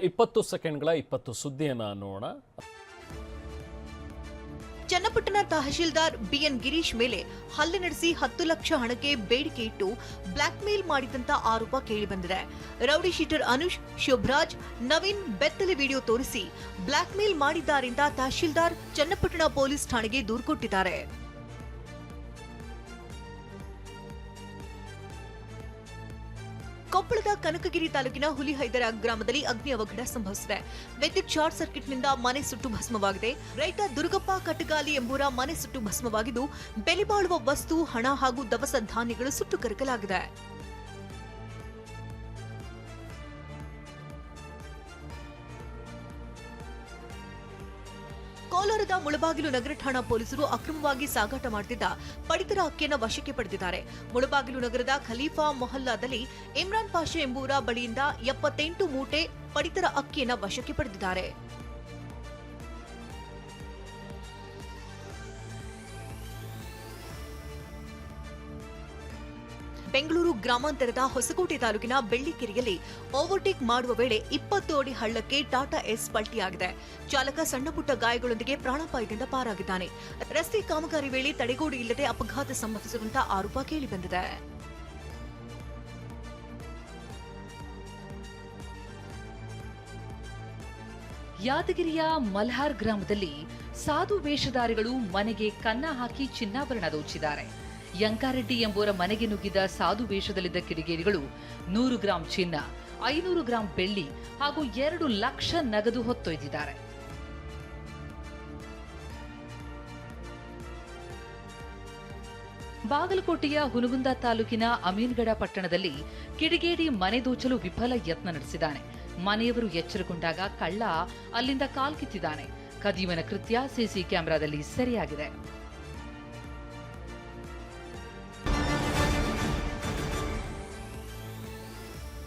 20 ಸೆಕೆಂಡ್ಗಳ 20 ಸುದ್ದಿಯನ್ನು ನೋಡೋಣ. ಚನ್ನಪಟ್ಟಣ ತಹಶೀಲ್ದಾರ್ ಬಿಎನ್ ಗಿರೀಶ್ ಮೇಲೆ ಹಲ್ಲೆ ನಡೆಸಿ 10 ಲಕ್ಷ ಹಣಕ್ಕೆ ಬೇಡಿಕೆ ಇಟ್ಟು ಬ್ಲಾಕ್ ಮೇಲ್ ಮಾಡಿದಂತ ಆರೋಪ ಕೇಳಿಬಂದಿದೆ. Rowdy sheeter Anush, ಶುಭರಾಜ್, Naveen ಬೆತ್ತಲೆ video ತೋರಿಸಿ black mail ಮಾಡಿದ್ದಾರೆಂದ tahsildar Channapatna police ಠಾಣೆಗೆ ದೂರು ಕೊಟ್ಟಿದ್ದಾರೆ. ಕೊಪ್ಪಳದ ಕನಕಗಿರಿ ತಾಲೂಕಿನ ಹುಲಿಹೈದರ ಗ್ರಾಮದಲ್ಲಿ ಅಗ್ನಿ ಅವಘಡ ಸಂಭವಿಸಿದೆ. ವಿದ್ಯುತ್ ಶಾರ್ಟ್ ಸರ್ಕ್ಯೂಟ್ನಿಂದ ಮನೆ ಸುಟ್ಟು ಭಸ್ಮವಾಗಿದೆ. ರೈತ ದುರ್ಗಪ್ಪ ಕಟ್ಟಗಾಲಿ ಎಂಬುವರ ಮನೆ ಸುಟ್ಟು ಭಸ್ಮವಾಗಿದ್ದು, ಬೆಲೆ ಬಾಳುವ ವಸ್ತು, ಹಣ ಹಾಗೂ ದವಸ ಧಾನ್ಯಗಳು ಸುಟ್ಟು ಕರಕಲಾಗಿದೆ. ಕೋಲಾರದ ಮುಳಬಾಗಿಲು ನಗರ ಠಾಣಾ ಪೊಲೀಸರು ಅಕ್ರಮವಾಗಿ ಸಾಗಾಟ ಮಾಡುತ್ತಿದ್ದ ಪಡಿತರ ಅಕ್ಕಿಯನ್ನು ವಶಕ್ಕೆ ಪಡೆದಿದ್ದಾರೆ. ಮುಳಬಾಗಿಲು ನಗರದ ಖಲೀಫಾ ಮೊಹಲ್ಲಾದಲ್ಲಿ ಇಮ್ರಾನ್ ಪಾಷಾ ಎಂಬುವರ ಬಳಿಯಿಂದ 78 ಮೂಟೆ ಪಡಿತರ ಅಕ್ಕಿಯನ್ನು ವಶಕ್ಕೆ ಪಡೆದಿದ್ದಾರೆ. ಬೆಂಗಳೂರು ಗ್ರಾಮಾಂತರದ ಹೊಸಕೋಟೆ ತಾಲೂಕಿನ ಬೆಳ್ಳಿಕೆರೆಯಲ್ಲಿ ಓವರ್ಟೇಕ್ ಮಾಡುವ ವೇಳೆ 20 ಅಡಿ ಹಳ್ಳಕ್ಕೆ ಟಾಟಾ ಎಸ್ ಪಲ್ಟಿಯಾಗಿದೆ. ಚಾಲಕ ಸಣ್ಣಪುಟ್ಟ ಗಾಯಗಳೊಂದಿಗೆ ಪ್ರಾಣಾಪಾಯದಿಂದ ಪಾರಾಗಿದ್ದಾನೆ. ರಸ್ತೆ ಕಾಮಗಾರಿ ವೇಳೆ ತಡೆಗೋಡೆ ಇಲ್ಲದೆ ಅಪಘಾತ ಸಂಭವಿಸಿರುವಂತಹ ಆರೋಪ ಕೇಳಿಬಂದಿದೆ. ಯಾದಗಿರಿಯ ಮಲ್ಹಾರ್ ಗ್ರಾಮದಲ್ಲಿ ಸಾಧು ವೇಷಧಾರಿಗಳು ಮನೆಗೆ ಕನ್ನ ಹಾಕಿ ಚಿನ್ನಾಭರಣ ದೋಚಿದ್ದಾರೆ. ಯಂಕಾರೆಡ್ಡಿ ಎಂಬುವರ ಮನೆಗೆ ನುಗ್ಗಿದ ಸಾಧು ವೇಷದಲ್ಲಿದ್ದ ಕಿಡಿಗೇಡಿಗಳು 100 ಗ್ರಾಂ ಚಿನ್ನ, 500 ಗ್ರಾಂ ಬೆಳ್ಳಿ ಹಾಗೂ 2 ಲಕ್ಷ ನಗದು ಹೊತ್ತೊಯ್ದಿದ್ದಾರೆ. ಬಾಗಲಕೋಟೆಯ ಹುನಗುಂದ ತಾಲೂಕಿನ ಅಮೀನ್ಗಡ ಪಟ್ಟಣದಲ್ಲಿ ಕಿಡಿಗೇಡಿ ಮನೆ ದೋಚಲು ವಿಫಲ ಯತ್ನ ನಡೆಸಿದ್ದಾನೆ. ಮನೆಯವರು ಎಚ್ಚರಗೊಂಡಾಗ ಕಳ್ಳ ಅಲ್ಲಿಂದ ಕಾಲ್ಕಿತ್ತಿದ್ದಾನೆ. ಕದಿಯುವನ ಕೃತ್ಯ ಸಿಸಿ ಕ್ಯಾಮೆರಾದಲ್ಲಿ ಸೆರೆಯಾಗಿದೆ.